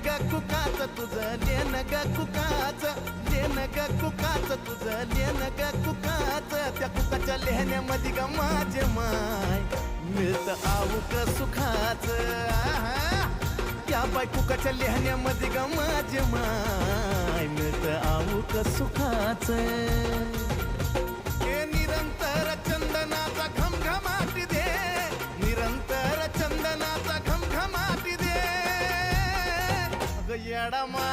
ग कुकाच तुझं लेन ग कुकाच लेन ग कुकाच तुझं लेन ग कुकाच त्या कुकाच्या लेहण्यामध्ये ग माझे माय मिळत आऊक सुखाच त्या बाय कुकाच्या लेहण्यामध्ये ग माझे माय मिळत आऊक सुखाच हे निरंतर चंदनाचा घमघमाट दे निरंतर चंदनाचा घमघमाट दे येडा मा